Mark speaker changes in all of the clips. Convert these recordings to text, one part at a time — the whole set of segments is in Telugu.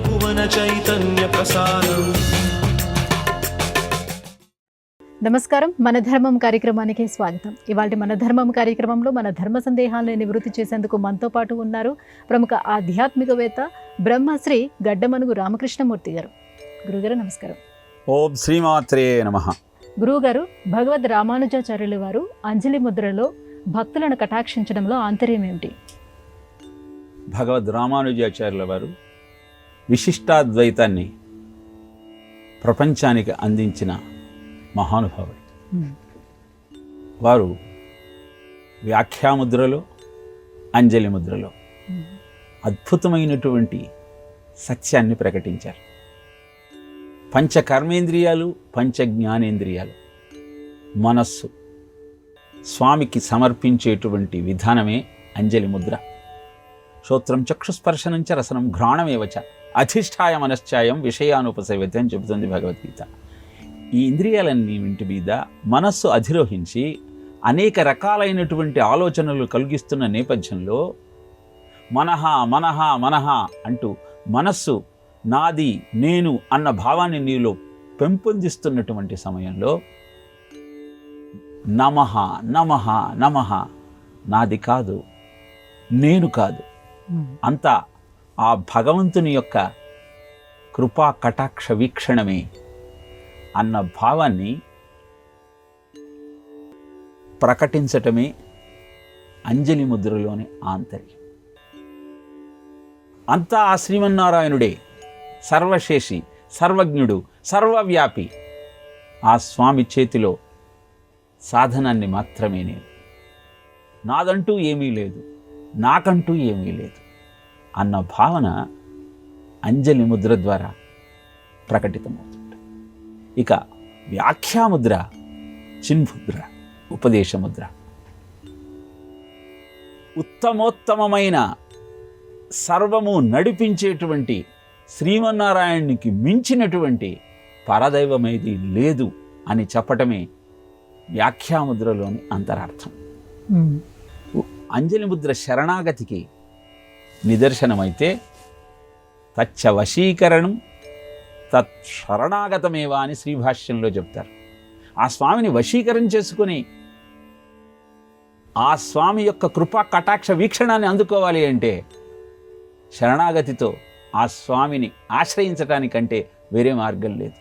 Speaker 1: భువన చైతన్య ప్రసారం.
Speaker 2: నమస్కారం, మన ధర్మం కార్యక్రమానికి స్వాగతం. ఇవాళ మన ధర్మం కార్యక్రమంలో మన ధర్మ సందేహాలను నివృత్తి చేసేందుకు మనతో పాటు ఉన్నారు ప్రముఖ ఆధ్యాత్మికవేత్త బ్రహ్మశ్రీ గడ్డమనుగు రామకృష్ణమూర్తి గారు. గురుగారు నమస్కారం.
Speaker 3: ఓం శ్రీమాత్రే నమః.
Speaker 2: గురువుగారు, భగవద్ రామానుజాచార్యులు వారు అంజలి ముద్రలో భక్తులను కటాక్షించడంలో ఆంతర్యం ఏమిటి?
Speaker 3: భగవద్ రామానుజాచార్యుల వారు విశిష్టాద్వైతాన్ని ప్రపంచానికి అందించిన మహానుభావుడు. వారు వ్యాఖ్యాముద్రలో, అంజలి ముద్రలో అద్భుతమైనటువంటి సత్యాన్ని ప్రకటించారు. పంచ కర్మేంద్రియాలు, పంచ జ్ఞానేంద్రియాలు, మనస్సు స్వామికి సమర్పించేటువంటి విధానమే అంజలి ముద్ర. శ్రోత్రం చక్షుస్పర్శనం చ రసనం ఘ్రాణమేవచ అధిష్టాయ మనశ్చాయం విషయానుపసేవతే అని చెబుతుంది భగవద్గీత. ఈ ఇంద్రియాలన్నింటి మీద మనస్సు అధిరోహించి అనేక రకాలైనటువంటి ఆలోచనలు కలిగిస్తున్న నేపథ్యంలో మనహ మనహ మనహ అంటూ మనస్సు నాది, నేను అన్న భావాన్ని నీలో పెంపొందిస్తున్నటువంటి సమయంలో నమః నమః నమః, నాది కాదు, నేను కాదు, అంతా ఆ భగవంతుని యొక్క కృపా కటాక్ష వీక్షణమే అన్న భావాన్ని ప్రకటించటమే అంజలి ముద్రలోని ఆంతర్యం. అంతా ఆ శ్రీమన్నారాయణుడే, సర్వశేషి, సర్వజ్ఞుడు, సర్వవ్యాపి. ఆ స్వామి చేతిలో సాధనాన్ని మాత్రమే నేను, నాదంటూ ఏమీ లేదు, నాకంటూ ఏమీ లేదు అన్న భావన అంజలి ముద్ర ద్వారా ప్రకటితమవుతుంది. ఇక వ్యాఖ్యాముద్ర, చిన్ముద్ర, ఉపదేశముద్ర, ఉత్తమోత్తమైన సర్వము నడిపించేటువంటి శ్రీమన్నారాయణునికి మించినటువంటి పరదైవమేది లేదు అని చెప్పటమే వ్యాఖ్యాముద్రలోని అంతరార్థం. అంజలి ముద్ర శరణాగతికి నిదర్శనమైతే తచ్చ వశీకరణం తత్ శరణాగతమేవా అని శ్రీభాష్యంలో చెప్తారు. ఆ స్వామిని వశీకరణ చేసుకుని ఆ స్వామి యొక్క కృపా కటాక్ష వీక్షణాన్ని అందుకోవాలి అంటే శరణాగతితో ఆ స్వామిని ఆశ్రయించటానికంటే వేరే మార్గం లేదు.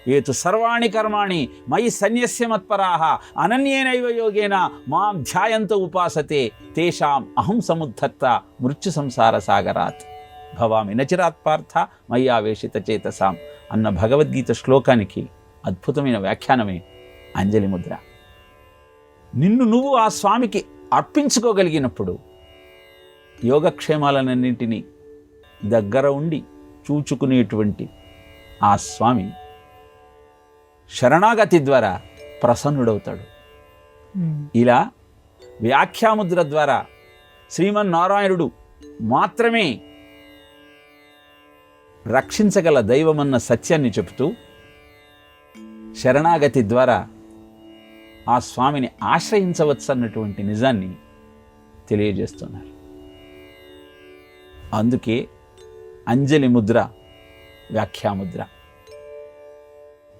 Speaker 3: ఏతు సర్వాణి కర్మాణి మయి సన్యస్య మత్పరాః అనన్యేనైవ యోగేన మాం ధ్యాయంతో ఉపాసతే తేషాం అహం సముద్ధత్త మృత్యు సంసార సాగరాత్ భవామి నచిరాత్ పార్థ మయ్యావేశిత చేతసాం అన్న భగవద్గీత శ్లోకానికి అద్భుతమైన వ్యాఖ్యానమే అంజలి ముద్ర. నిన్ను నువ్వు ఆ స్వామికి అర్పించుకోగలిగినప్పుడు యోగక్షేమాలన్నింటినీ దగ్గర ఉండి చూచుకునేటువంటి ఆ స్వామి శరణాగతి ద్వారా ప్రసన్నుడవుతాడు. ఇలా వ్యాఖ్యాముద్ర ద్వారా శ్రీమన్నారాయణుడు మాత్రమే రక్షించగల దైవమన్న సత్యాన్ని చెబుతూ శరణాగతి ద్వారా ఆ స్వామిని ఆశ్రయించవచ్చన్నటువంటి నిజాన్ని తెలియజేస్తున్నారు. అందుకే అంజలి ముద్ర వ్యాఖ్యాముద్ర.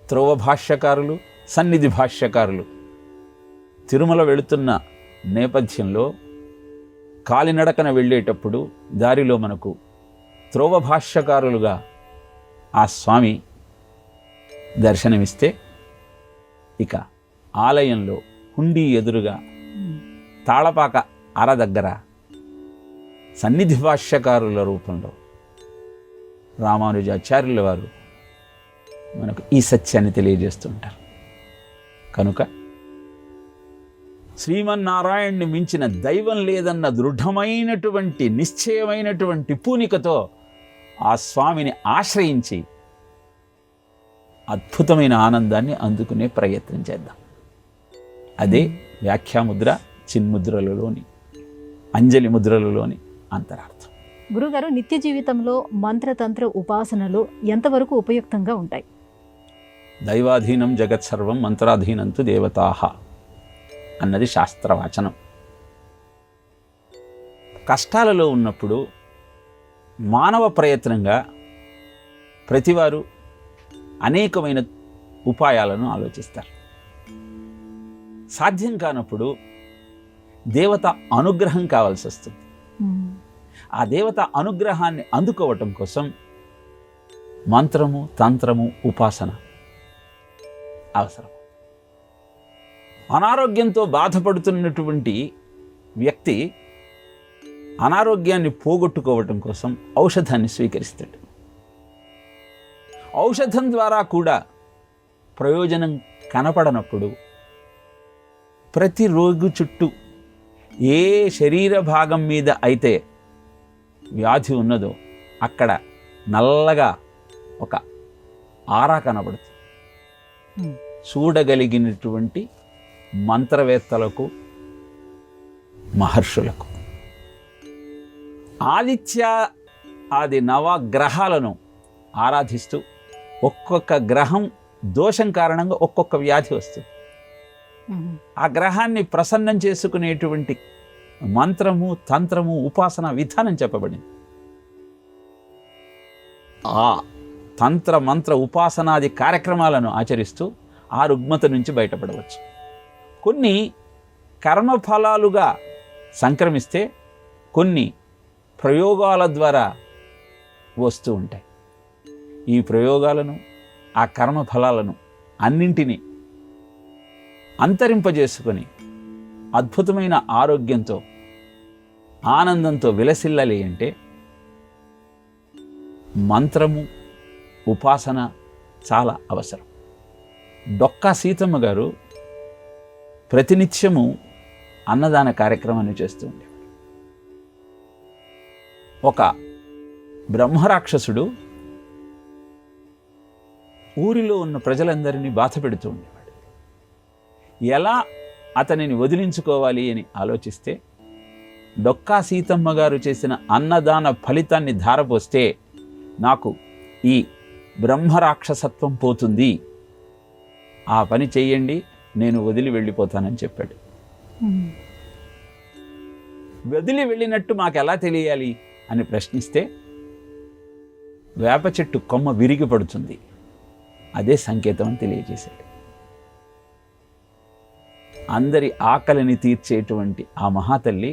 Speaker 3: త్రోవ భాష్యకారులు, సన్నిధి భాష్యకారులు తిరుమల వెళుతున్న నేపథ్యంలో కాలినడకన వెళ్ళేటప్పుడు దారిలో మనకు త్రోవ భాష్యకారులుగా ఆ స్వామి దర్శనమిస్తే, ఇక ఆలయంలో హుండీ ఎదురుగా తాళపాక అర దగ్గర సన్నిధి భాష్యకారుల రూపంలో రామానుజాచార్యుల వారు మనకు ఈ సత్యాన్ని తెలియజేస్తుంటారు. కనుక శ్రీమన్నారాయణ్ణి మించిన దైవం లేదన్న దృఢమైనటువంటి నిశ్చయమైనటువంటి పూనికతో ఆ స్వామిని ఆశ్రయించి అద్భుతమైన ఆనందాన్ని అందుకునే ప్రయత్నం చేద్దాం. అదే వ్యాఖ్యాముద్ర, చిన్ముద్రలలోని, అంజలి ముద్రలలోని అంతరార్థం.
Speaker 2: గురుగారు, నిత్య జీవితంలో మంత్రతంత్ర ఉపాసనలు ఎంతవరకు ఉపయుక్తంగా ఉంటాయి?
Speaker 3: దైవాధీనం జగత్సర్వం మంత్రాధీనంతు దేవతాః అన్నది శాస్త్రవచనం. కష్టాలలో ఉన్నప్పుడు మానవ ప్రయత్నంగా ప్రతివారు అనేకమైన ఉపాయాలను ఆలోచిస్తారు. సాధ్యం కానప్పుడు దేవత అనుగ్రహం కావాల్సి వస్తుంది. ఆ దేవత అనుగ్రహాన్ని అందుకోవటం కోసం మంత్రము, తంత్రము, ఉపాసన అవసరం. అనారోగ్యంతో బాధపడుతున్నటువంటి వ్యక్తి అనారోగ్యాన్ని పోగొట్టుకోవటం కోసం ఔషధాన్ని స్వీకరిస్తాడు. ఔషధం ద్వారా కూడా ప్రయోజనం కనపడనప్పుడు ప్రతి రోగి చుట్టూ ఏ శరీర భాగం మీద అయితే వ్యాధి ఉన్నదో అక్కడ నల్లగా ఒక ఆరా కనబడుతుంది. చూడగలిగినటువంటి మంత్రవేత్తలకు, మహర్షులకు ఆదిత్య ఆది నవగ్రహాలను ఆరాధిస్తూ ఒక్కొక్క గ్రహం దోషం కారణంగా ఒక్కొక్క వ్యాధి వస్తుంది. ఆ గ్రహాన్ని ప్రసన్నం చేసుకునేటువంటి మంత్రము, తంత్రము, ఉపాసన విధానం చెప్పబడింది. ఆ తంత్ర మంత్ర ఉపాసనాది కార్యక్రమాలను ఆచరిస్తూ ఆ రుగ్మత నుంచి బయటపడవచ్చు. కొన్ని కర్మఫలాలుగా సంక్రమిస్తే కొన్ని ప్రయోగాల ద్వారా వస్తూ ఉంటాయి. ఈ ప్రయోగాలను, ఆ కర్మఫలాలను అన్నింటినీ అంతరింపజేసుకొని అద్భుతమైన ఆరోగ్యంతో, ఆనందంతో విలసిల్లాలి అంటే మంత్రము, ఉపాసన చాలా అవసరం. డొక్కా సీతమ్మ గారు ప్రతినిత్యము అన్నదాన కార్యక్రమాన్ని చేస్తూ ఉండేవారు. ఒక బ్రహ్మరాక్షసుడు ఊరిలో ఉన్న ప్రజలందరినీ బాధ పెడుతూ ఉండేవాడు. ఎలా అతనిని వదిలించుకోవాలి అని ఆలోచిస్తే డొక్కా సీతమ్మ గారు చేసిన అన్నదాన ఫలితాన్ని ధారపోస్తే నాకు ఈ బ్రహ్మరాక్షసత్వం పోతుంది, ఆ పని చెయ్యండి, నేను వదిలి వెళ్ళిపోతానని చెప్పాడు. వదిలి వెళ్ళినట్టు మాకు ఎలా తెలియాలి అని ప్రశ్నిస్తే వేప చెట్టు కొమ్మ విరిగి పడుతుంది, అదే సంకేతం అని తెలియజేశాడు. అందరి ఆకలిని తీర్చేటువంటి ఆ మహాతల్లి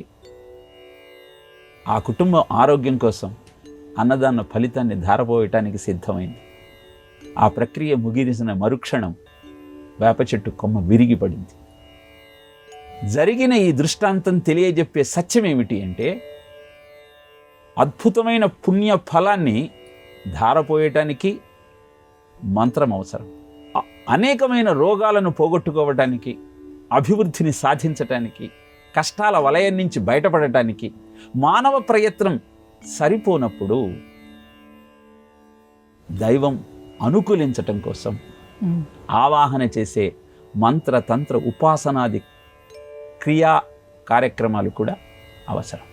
Speaker 3: ఆ కుటుంబం ఆరోగ్యం కోసం అన్నదాన ఫలితాన్ని ధారపోయటానికి సిద్ధమైంది. ఆ ప్రక్రియ ముగిసిన మరుక్షణం వేప చెట్టు కొమ్మ విరిగి పడింది. జరిగిన ఈ దృష్టాంతం తెలియజెప్పే సత్యం ఏమిటి అంటే అద్భుతమైన పుణ్య ఫలాన్ని ధారపోయటానికి మంత్రం అవసరం. అనేకమైన రోగాలను పోగొట్టుకోవటానికి, అభివృద్ధిని సాధించటానికి, కష్టాల వలయం నుంచి బయటపడటానికి మానవ ప్రయత్నం సరిపోనప్పుడు దైవం అనుకూలించటం కోసం ఆవాహన చేసే మంత్ర, తంత్ర, ఉపాసనాది క్రియా కార్యక్రమాలు కూడా అవసరం.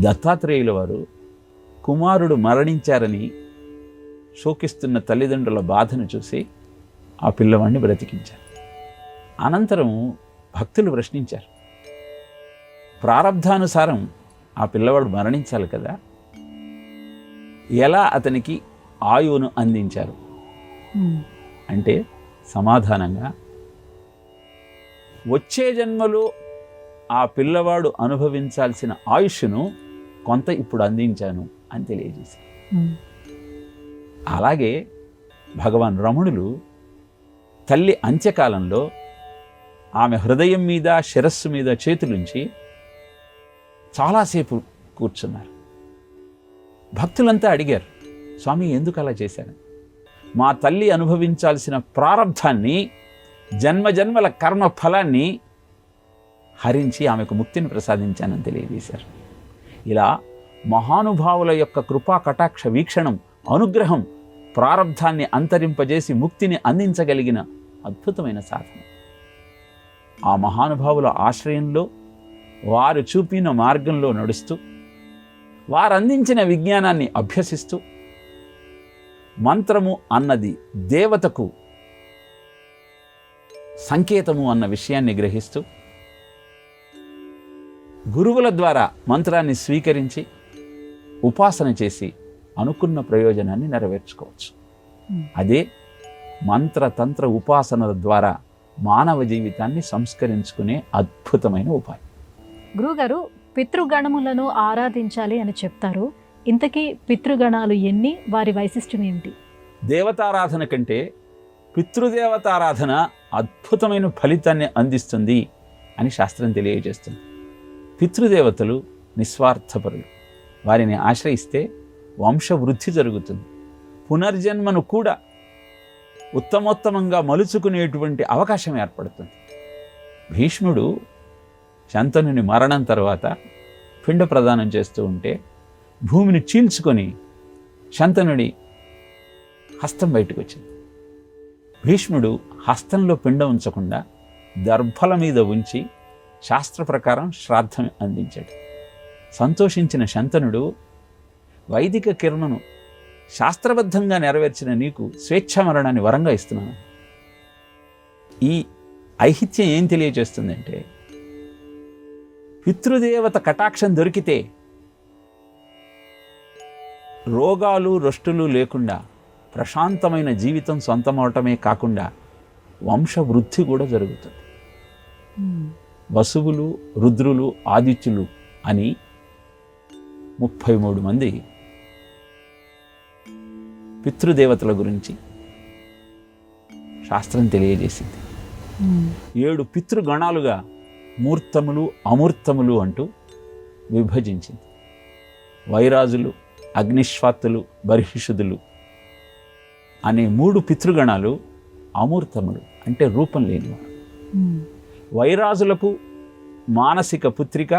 Speaker 3: దత్తాత్రేయుల వారు కుమారుడు మరణించారని శోకిస్తున్న తల్లిదండ్రుల బాధను చూసి ఆ పిల్లవాడిని బ్రతికించారు. అనంతరం భక్తులు ప్రశ్నించారు, ప్రారబ్ధానుసారం ఆ పిల్లవాడు మరణించాలి కదా, ఎలా అతనికి ఆయువును అందించారు అంటే సమాధానంగా వచ్చే జన్మలో ఆ పిల్లవాడు అనుభవించాల్సిన ఆయుష్ను కొంత ఇప్పుడు అందించాను అని తెలియజేశారు. అలాగే భగవాన్ రమణులు తల్లి అంత్యకాలంలో ఆమె హృదయం మీద, శిరస్సు మీద చేతులుంచి చాలాసేపు కూర్చున్నారు. భక్తులంతా అడిగారు, స్వామి ఎందుకు అలా చేశారు? మా తల్లి అనుభవించాల్సిన ప్రారబ్ధాన్ని, జన్మజన్మల కర్మ ఫలాన్ని హరించి ఆమెకు ముక్తిని ప్రసాదించానని తెలియజేశారు. ఇలా మహానుభావుల యొక్క కృపా కటాక్ష వీక్షణం, అనుగ్రహం ప్రారబ్ధాన్ని అంతరింపజేసి ముక్తిని అందించగలిగిన అద్భుతమైన సాధన. ఆ మహానుభావుల ఆశ్రయంలో, వారు చూపిన మార్గంలో నడుస్తూ, వారు అందించిన విజ్ఞానాన్ని అభ్యసిస్తూ, మంత్రము అన్నది దేవతకు సంకేతము అన్న విషయాన్ని గ్రహిస్తూ, గురువుల ద్వారా మంత్రాన్ని స్వీకరించి ఉపాసన చేసి అనుకున్న ప్రయోజనాన్ని నెరవేర్చుకోవచ్చు. అదే మంత్రతంత్ర ఉపాసనల ద్వారా మానవ జీవితాన్ని సంస్కరించుకునే అద్భుతమైన ఉపాయం.
Speaker 2: గురుగారు, పితృగణములను ఆరాధించాలి అని చెప్తారు. ఇంతకీ పితృగణాలు ఎన్ని, వారి వైశిష్ట్యం ఏమిటి?
Speaker 3: దేవతారాధన కంటే పితృదేవతారాధన అద్భుతమైన ఫలితాన్ని అందిస్తుంది అని శాస్త్రం తెలియజేస్తుంది. పితృదేవతలు నిస్వార్థపరులు. వారిని ఆశ్రయిస్తే వంశవృద్ధి జరుగుతుంది. పునర్జన్మను కూడా ఉత్తమోత్తమంగా మలుచుకునేటువంటి అవకాశం ఏర్పడుతుంది. భీష్ముడు శంతనుని మరణం తర్వాత పిండ ప్రదానం చేస్తూ ఉంటే భూమిని చీల్చుకొని శంతనుడి హస్తం బయటకు వచ్చింది. భీష్ముడు హస్తంలో పిండ ఉంచకుండా దర్భల మీద ఉంచి శాస్త్ర ప్రకారం శ్రాద్ధం అందించాడు. సంతోషించిన శంతనుడు, వైదిక కిరణను శాస్త్రబద్ధంగా నెరవేర్చిన నీకు స్వేచ్ఛా మరణాన్ని వరంగా ఇస్తున్నాను. ఈ ఐహిత్యం ఏం తెలియజేస్తుందంటే, పితృదేవత కటాక్షం దొరికితే రోగాలు రొష్టులు లేకుండా ప్రశాంతమైన జీవితం సొంతమవటమే కాకుండా వంశవృద్ధి కూడా జరుగుతుంది. వసువులు, రుద్రులు, ఆదిత్యులు అని 33 మంది పితృదేవతల గురించి శాస్త్రం తెలియజేసింది. 7 పితృగణాలుగా మూర్తములు, అమూర్తములు అంటూ విభజించింది. వైరాజులు, అగ్నిశ్వాత్తులు, బర్హిషుదులు అనే 3 పితృగణాలు అమూర్తములు, అంటే రూపం లేనివారు. వైరాజులకు మానసిక పుత్రిక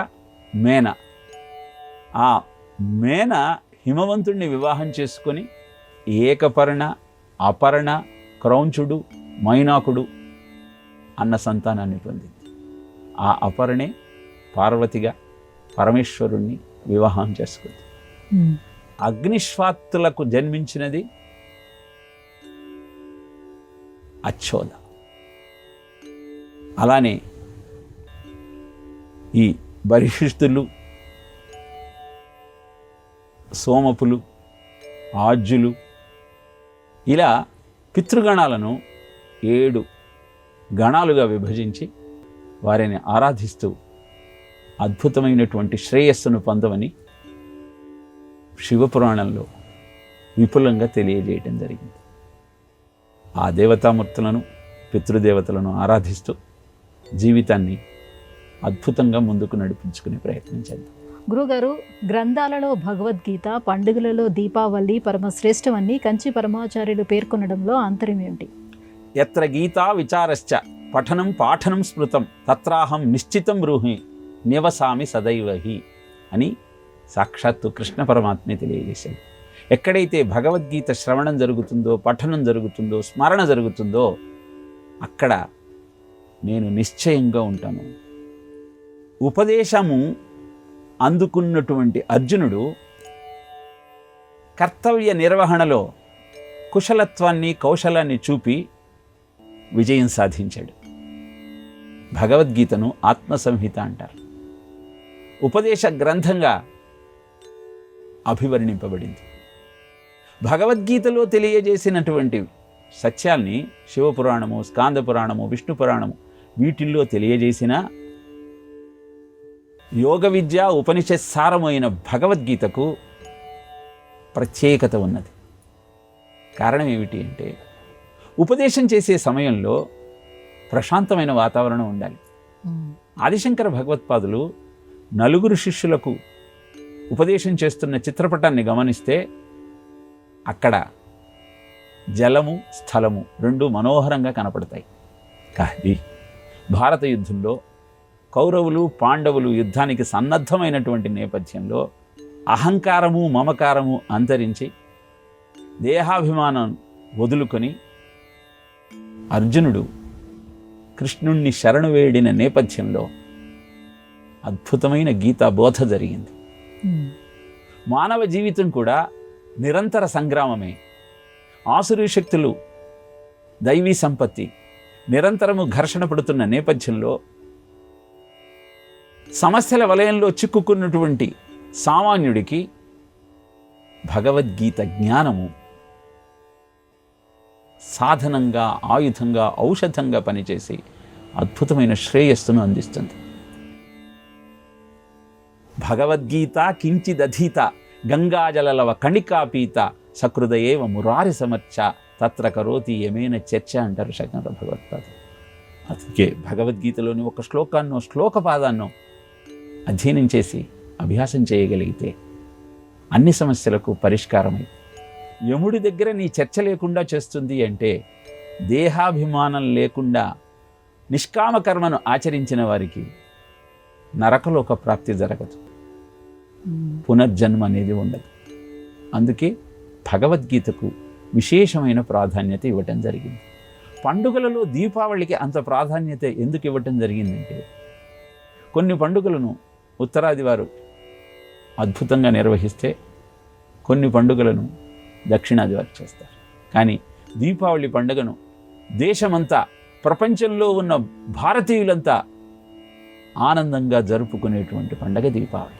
Speaker 3: మేన. ఆ మేన హిమవంతుణ్ణి వివాహం చేసుకొని ఏకపర్ణ, అపర్ణ, క్రౌంచుడు, మైనాకుడు అన్న సంతానాన్ని పొందింది. ఆ అపర్ణే పార్వతిగా పరమేశ్వరుణ్ణి వివాహం చేసుకుంది. అగ్నిశ్వాత్తులకు జన్మించినది అచ్చోద. అలానే ఈ బర్హిష్ఠులు, సోమపులు, ఆజ్యులు ఇలా పితృగణాలను 7 గణాలుగా విభజించి వారిని ఆరాధిస్తూ అద్భుతమైనటువంటి శ్రేయస్సును పొందమని శివపురాణంలో విపులంగా తెలియజేయటం జరిగింది. ఆ దేవతామూర్తులను, పితృదేవతలను ఆరాధిస్తూ జీవితాన్ని అద్భుతంగా ముందుకు నడిపించుకునే ప్రయత్నం చేద్దాం.
Speaker 2: గురుగారు, గ్రంథాలలో భగవద్గీత, పండుగలలో దీపావళి పరమశ్రేష్టమని కంచి పరమాచార్యులు పేర్కొనడంలో ఆంతర్యం ఏమిటి?
Speaker 3: యత్ర గీతా విచారశ్చ పఠనం పాఠనం స్మృతం తత్రాహం నిశ్చితం బ్రూహి నివసామి సదైవహి అని సాక్షాత్తు కృష్ణ పరమాత్మే తెలియజేశాడు. ఎక్కడైతే భగవద్గీత శ్రవణం జరుగుతుందో, పఠనం జరుగుతుందో, స్మరణ జరుగుతుందో అక్కడ నేను నిశ్చయంగా ఉంటాను. ఉపదేశము అందుకున్నటువంటి అర్జునుడు కర్తవ్య నిర్వహణలో కుశలత్వాన్ని, కౌశలాన్ని చూపి విజయం సాధించాడు. భగవద్గీతను ఆత్మసంహిత అంటారు. ఉపదేశ గ్రంథంగా అభివర్ణింపబడింది. భగవద్గీతలో తెలియజేసినటువంటి సత్యాల్ని శివపురాణము, స్కాంద పురాణము, విష్ణు పురాణము వీటిల్లో తెలియజేసిన యోగ విద్య ఉపనిషత్ సారమైన భగవద్గీతకు ప్రత్యేకత ఉన్నది. కారణం ఏమిటి అంటే, ఉపదేశం చేసే సమయంలో ప్రశాంతమైన వాతావరణం ఉండాలి. ఆదిశంకర భగవత్పాదులు 4 శిష్యులకు ఉపదేశం చేస్తున్న చిత్రపటాన్ని గమనిస్తే అక్కడ జలము, స్థలము 2 మనోహరంగా కనపడతాయి. కానీ భారత యుద్ధంలో కౌరవులు, పాండవులు యుద్ధానికి సన్నద్ధమైనటువంటి నేపథ్యంలో అహంకారము, మమకారము అంతరించి దేహాభిమానం వదులుకొని అర్జునుడు కృష్ణుణ్ణి శరణు వేడిన నేపథ్యంలో అద్భుతమైన గీతా బోధ జరిగింది. మానవ జీవితం కూడా నిరంతర సంగ్రామమే. ఆసురీ శక్తులు, దైవీ సంపత్తి నిరంతరము ఘర్షణ పడుతున్న నేపథ్యంలో సమస్యల వలయంలో చిక్కుకున్నటువంటి సామాన్యుడికి భగవద్గీత జ్ఞానము సాధనంగా, ఆయుధంగా, ఔషధంగా పనిచేసి అద్భుతమైన శ్రేయస్సును అందిస్తుంది. భగవద్గీత కించిదధీత గంగాజలలవ కణికాపీత సకృదయేవ మురారి సమర్చ తత్ర కరోతి యమేన చర్చ అంటారు శంకర భగవత్పాద. అందుకే భగవద్గీతలోని ఒక శ్లోకాన్నో శ్లోకపాదాన్నో అధ్యయనం చేసి అభ్యాసం చేయగలిగితే అన్ని సమస్యలకు పరిష్కారమై యముడి దగ్గర నీ చర్చ లేకుండా చేస్తుంది అంటే దేహాభిమానం లేకుండా నిష్కామ కర్మను ఆచరించిన వారికి నరకలోక ప్రాప్తి జరగదు, పునర్జన్మ అనేది ఉండదు. అందుకే భగవద్గీతకు విశేషమైన ప్రాధాన్యత ఇవ్వటం జరిగింది. పండుగలలో దీపావళికి అంత ప్రాధాన్యత ఎందుకు ఇవ్వటం జరిగిందంటే కొన్ని పండుగలను ఉత్తరాది వారు అద్భుతంగా నిర్వహిస్తే కొన్ని పండుగలను దక్షిణాది వారు చేస్తారు. కానీ దీపావళి పండుగను దేశమంతా, ప్రపంచంలో ఉన్న భారతీయులంతా ఆనందంగా జరుపుకునేటువంటి పండుగ దీపావళి.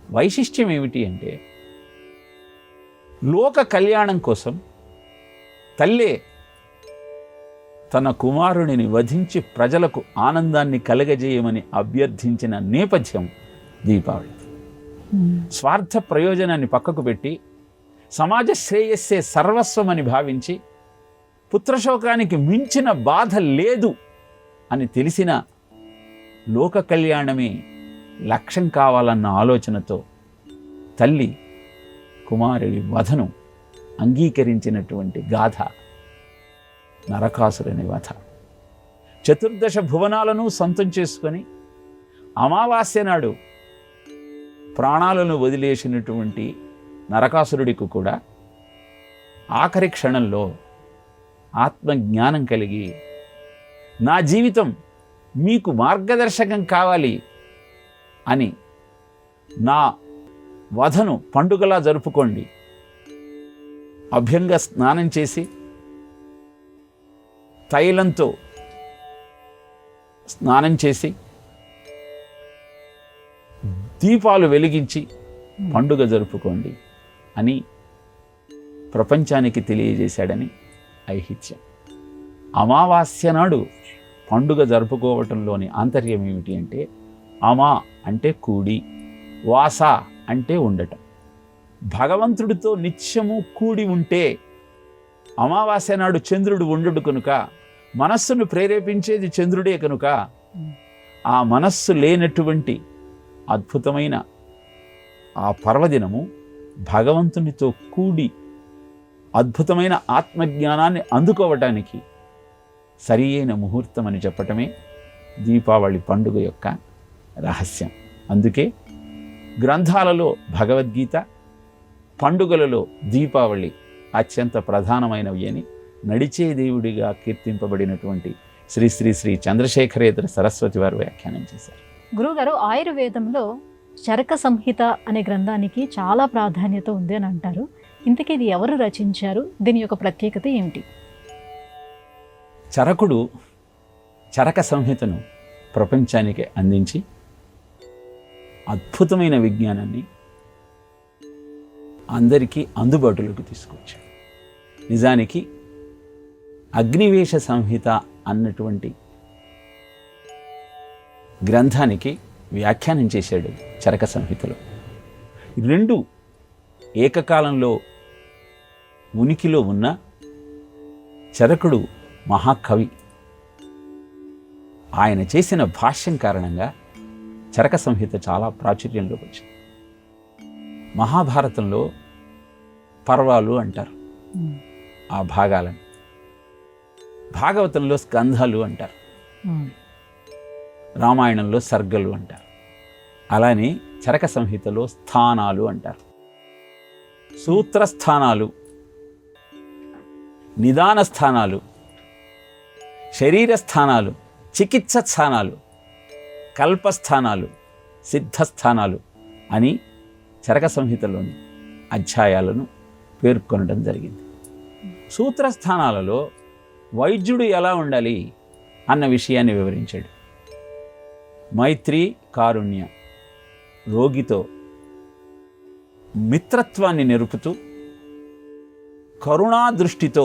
Speaker 3: వైశిష్ట్యం ఏమిటి అంటే లోక కళ్యాణం కోసం తల్లే తన కుమారుడిని వధించి ప్రజలకు ఆనందాన్ని కలగజేయమని అభ్యర్థించిన నేపథ్యం దీపావళి. స్వార్థ ప్రయోజనాన్ని పక్కకు పెట్టి సమాజ శ్రేయస్సే సర్వస్వమని భావించి పుత్రశోకానికి మించిన బాధ లేదు అని తెలిసిన లోక కళ్యాణమే లక్ష్యం కావాలన్న ఆలోచనతో తల్లి కుమారుడి వధను అంగీకరించినటువంటి గాథ నరకాసురుని వధ. చతుర్దశ భువనాలను సొంతం చేసుకొని అమావాస్య నాడు ప్రాణాలను వదిలేసినటువంటి నరకాసురుడికి కూడా ఆఖరి క్షణంలో ఆత్మజ్ఞానం కలిగి నా జీవితం మీకు మార్గదర్శకం కావాలి అని నా వధను పండుగలా జరుపుకోండి, అభ్యంగ స్నానం చేసి తైలంతో స్నానం చేసి దీపాలు వెలిగించి పండుగ జరుపుకోండి అని ప్రపంచానికి తెలియజేశాడని ఐహిత్యం. అమావాస్య నాడు పండుగ జరుపుకోవటంలోని ఆంతర్యం ఏమిటి అంటే అమా అంటే కూడి, వాస అంటే ఉండటం. భగవంతుడితో నిత్యము కూడి ఉంటే అమావాస్య నాడు చంద్రుడు ఉండడు కనుక, మనస్సును ప్రేరేపించేది చంద్రుడే కనుక ఆ మనస్సు లేనటువంటి అద్భుతమైన ఆ పర్వదినము భగవంతునితో కూడి అద్భుతమైన ఆత్మజ్ఞానాన్ని అందుకోవటానికి సరి అయిన ముహూర్తం అని చెప్పటమే దీపావళి పండుగ యొక్క రహస్యం. అందుకే గ్రంథాలలో భగవద్గీత, పండుగలలో దీపావళి అత్యంత ప్రధానమైనవి అని నడిచే దేవుడిగా కీర్తింపబడినటువంటి శ్రీ శ్రీ శ్రీ చంద్రశేఖరేంద్ర సరస్వతి వారు వ్యాఖ్యానం చేశారు.
Speaker 2: గురుగారు, ఆయుర్వేదంలో చరక సంహిత అనే గ్రంథానికి చాలా ప్రాధాన్యత ఉంది అని అంటారు. ఇంతకీ ఇది ఎవరు రచించారు? దీని యొక్క ప్రత్యేకత ఏమిటి?
Speaker 3: చరకుడు చరక సంహితను ప్రపంచానికి అందించి అద్భుతమైన విజ్ఞానాన్ని అందరికీ అందుబాటులోకి తీసుకొచ్చాడు. నిజానికి అగ్నివేశ సంహిత అన్నటువంటి గ్రంథానికి వ్యాఖ్యానం చేశాడు చరక సంహితలో. రెండు ఏకకాలంలో ఉనికిలో ఉన్న చరకుడు మహాకవి. ఆయన చేసిన భాష్యం కారణంగా చరక సంహిత చాలా ప్రాచుర్యంలోకి వచ్చింది. మహాభారతంలో పర్వాలు అంటారు ఆ భాగాలను, భాగవతంలో స్కంధాలు అంటారు, రామాయణంలో సర్గలు అంటారు. అలానే చరక సంహితలో స్థానాలు అంటారు. సూత్రస్థానాలు, నిదాన స్థానాలు, శరీర స్థానాలు, చికిత్స స్థానాలు, కల్పస్థానాలు, సిద్ధస్థానాలు అని చరక సంహితలోని అధ్యాయాలను పేర్కొనడం జరిగింది. సూత్రస్థానాలలో వైద్యుడు ఎలా ఉండాలి అన్న విషయాన్ని వివరించాడు. మైత్రి, కారుణ్య, రోగితో మిత్రత్వాన్ని నిరుపుతూ కరుణా దృష్టితో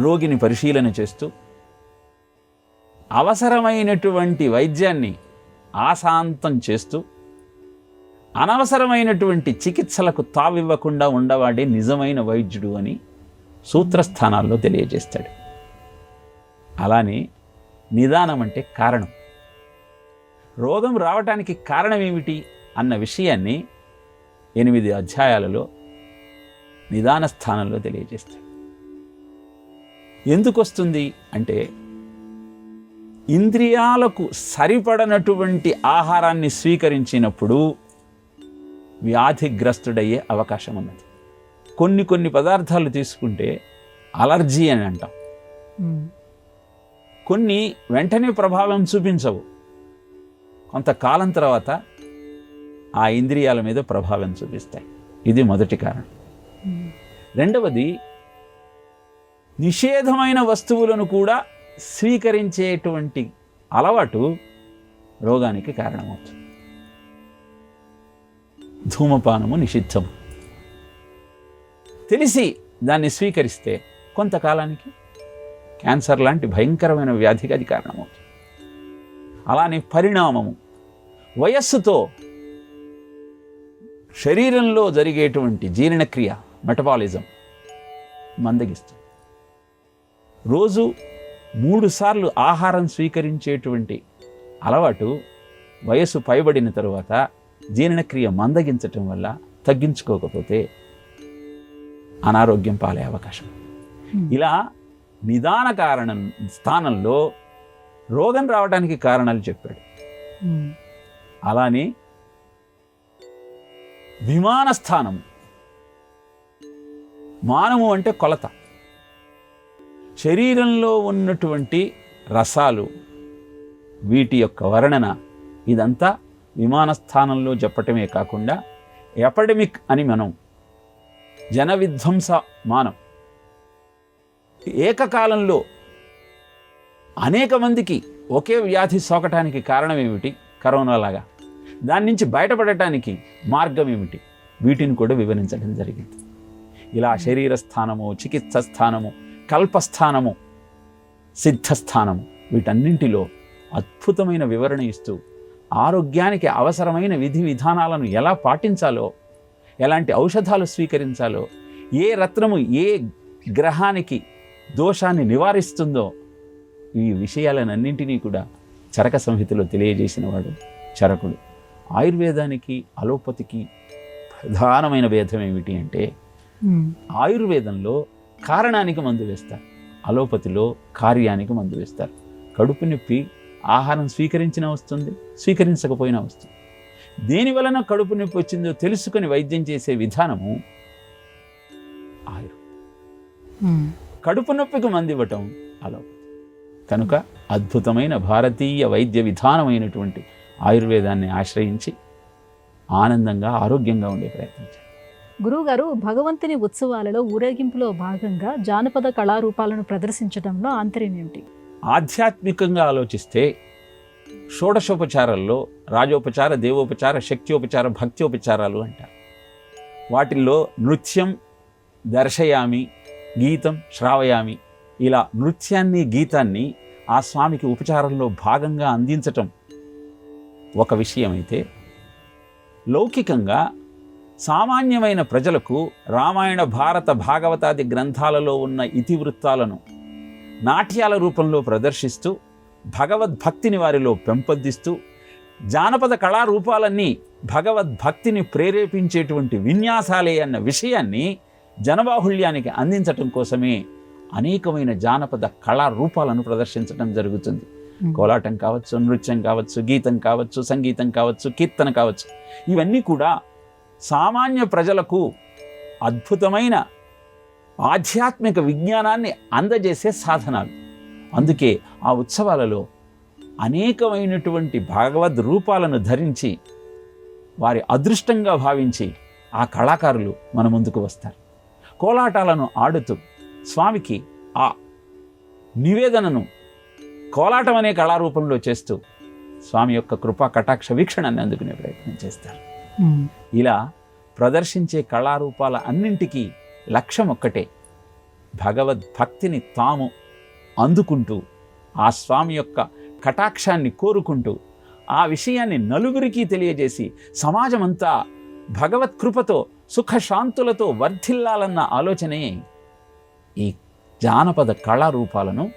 Speaker 3: రోగిని పరిశీలన చేస్తూ అవసరమైనటువంటి వైద్యాన్ని ఆశాంతం చేస్తూ అనవసరమైనటువంటి చికిత్సలకు తావివ్వకుండా ఉండవాడే నిజమైన వైద్యుడు అని సూత్రస్థానాల్లో తెలియజేస్తాడు. అలానే నిదానం అంటే కారణం. రోగం రావటానికి కారణం ఏమిటి అన్న విషయాన్ని 8 అధ్యాయాలలో నిదాన స్థానంలో తెలియజేస్తాడు. ఎందుకు వస్తుంది అంటే ఇంద్రియాలకు సరిపడనటువంటి ఆహారాన్ని స్వీకరించినప్పుడు వ్యాధిగ్రస్తుడయ్యే అవకాశం ఉన్నది. కొన్ని పదార్థాలు తీసుకుంటే అలర్జీ అని అంటాం. కొన్ని వెంటనే ప్రభావం చూపించవు, కొంతకాలం తర్వాత ఆ ఇంద్రియాల మీద ప్రభావం చూపిస్తాయి. ఇది మొదటి కారణం. రెండవది, నిషేధమైన వస్తువులను కూడా స్వీకరించేటువంటి అలవాటు రోగానికి కారణమవుతుంది. ధూమపానము నిషిద్ధము. తెలిసి దాన్ని స్వీకరిస్తే కొంతకాలానికి క్యాన్సర్ లాంటి భయంకరమైన వ్యాధికి అది కారణమవుతుంది. అలానే పరిణామము, వయస్సుతో శరీరంలో జరిగేటువంటి జీర్ణక్రియ, మెటబాలిజం మందగిస్తుంది. రోజు 3 సార్లు ఆహారం స్వీకరించేటువంటి అలవాటు వయస్సు పైబడిన తరువాత జీర్ణక్రియ మందగించటం వల్ల తగ్గించుకోకపోతే అనారోగ్యం పాలే అవకాశం. ఇలా నిదాన కారణం స్థానంలో రోగం రావడానికి కారణాలు చెప్పాడు. అలానే విమాన స్థానం, మానము అంటే కొలత. శరీరంలో ఉన్నటువంటి రసాలు, వీటి యొక్క వర్ణన, ఇదంతా విమాన స్థానంలో చెప్పటమే కాకుండా ఎపిడమిక్ అని మనం జన విధ్వంస మానం, ఏకకాలంలో అనేక మందికి ఒకే వ్యాధి సోకటానికి కారణం ఏమిటి, కరోనా లాగా, దాని నుంచి బయటపడటానికి మార్గం ఏమిటి, వీటిని కూడా వివరించడం జరిగింది. ఇలా శరీర స్థానము, చికిత్స స్థానము, కల్పస్థానము, సిద్ధస్థానము, వీటన్నింటిలో అద్భుతమైన వివరణ ఇస్తూ ఆరోగ్యానికి అవసరమైన విధి విధానాలను ఎలా పాటించాలో, ఎలాంటి ఔషధాలు స్వీకరించాలో, ఏ రత్నము ఏ గ్రహానికి దోషాన్ని నివారిస్తుందో, ఈ విషయాలన్నింటినీ కూడా చరక సంహితలో తెలియజేసిన వాడు చరకుడు. ఆయుర్వేదానికి అలోపతికి ప్రధానమైన భేదం ఏమిటి అంటే, ఆయుర్వేదంలో కారణానికి మందు వేస్తారు, అలోపతిలో కార్యానికి మందు వేస్తారు. కడుపు నొప్పి ఆహారం స్వీకరించినా వస్తుంది, స్వీకరించకపోయినా వస్తుంది. దేని వలన కడుపు నొప్పి వచ్చిందో తెలుసుకొని వైద్యం చేసే విధానము ఆయుర్వేదం. కడుపు నొప్పికి మందు ఇవ్వటం అలోపతి. కనుక అద్భుతమైన భారతీయ వైద్య విధానమైనటువంటి ఆయుర్వేదాన్ని ఆశ్రయించి ఆనందంగా ఆరోగ్యంగా ఉండే ప్రయత్నించారు.
Speaker 2: గురువుగారు, భగవంతుని ఉత్సవాలలో ఊరేగింపులో భాగంగా జానపద కళారూపాలను ప్రదర్శించడంలో ఆంతర్యం ఏమిటి?
Speaker 3: ఆధ్యాత్మికంగా ఆలోచిస్తే షోడశోపచారాల్లో రాజోపచార, దేవోపచార, శక్త్యోపచార, భక్త్యోపచారాలు అంటారు. వాటిల్లో నృత్యం దర్శయామి, గీతం శ్రావయామి, ఇలా నృత్యాన్ని గీతాన్ని ఆ స్వామికి ఉపచారంలో భాగంగా అందించటం ఒక విషయమైతే, లౌకికంగా సామాన్యమైన ప్రజలకు రామాయణ, భారత, భాగవతాది గ్రంథాలలో ఉన్న ఇతివృత్తాలను నాట్యాల రూపంలో ప్రదర్శిస్తూ భగవద్భక్తిని వారిలో పెంపొందిస్తూ, జానపద కళారూపాలన్నీ భగవద్భక్తిని ప్రేరేపించేటువంటి విన్యాసాలే అన్న విషయాన్ని జనబాహుళ్యానికి అందించటం కోసమే అనేకమైన జానపద కళారూపాలను ప్రదర్శించడం జరుగుతుంది. కోలాటం కావచ్చు, నృత్యం కావచ్చు, గీతం కావచ్చు, సంగీతం కావచ్చు, కీర్తన కావచ్చు, ఇవన్నీ కూడా సామాన్య ప్రజలకు అద్భుతమైన ఆధ్యాత్మిక విజ్ఞానాన్ని అందజేసే సాధనాలు. అందుకే ఆ ఉత్సవాలలో అనేకమైనటువంటి భగవద్ రూపాలను ధరించి వారి అదృష్టంగా భావించి ఆ కళాకారులు మన ముందుకు వస్తారు. కోలాటాలను ఆడుతూ స్వామికి ఆ నివేదనను కోలాటం అనే కళారూపంలో చేస్తూ స్వామి యొక్క కృపా కటాక్ష వీక్షణాన్ని అందుకునే ప్రయత్నం చేస్తారు. ఇలా ప్రదర్శించే కళారూపాల అన్నింటికీ లక్ష్యం ఒక్కటే, భగవద్భక్తిని తాము అందుకుంటూ ఆ స్వామి యొక్క కటాక్షాన్ని కోరుకుంటూ ఆ విషయాన్ని నలుగురికి తెలియజేసి సమాజమంతా భగవత్కృపతో సుఖశాంతులతో వర్ధిల్లాలన్న ఆలోచనే ఈ జానపద కళారూపాలను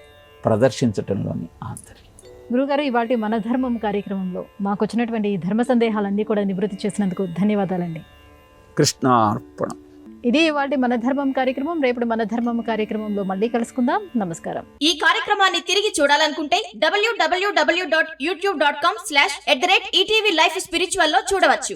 Speaker 3: ప్రదర్శించటంలోని ఆంతర్యం.
Speaker 2: గురుగారు, ఇవాటి మన ధర్మం కార్యక్రమంలో మాకు వచ్చినటువంటి ఈ ధర్మ సందేహాలన్నీ కూడా నివృత్తి చేసినందుకు ధన్యవాదాలండి.
Speaker 3: కృష్ణార్పణం.
Speaker 2: ఇది ఇవాటి మన ధర్మం కార్యక్రమం. రేపు మన ధర్మం కార్యక్రమంలో మళ్ళీ కలుసుకుందాం. నమస్కారం.
Speaker 4: ఈ కార్యక్రమాన్ని తిరిగి చూడాలనుకుంటే www.youtube.com/@ETV Life Spiritual లో చూడవచ్చు.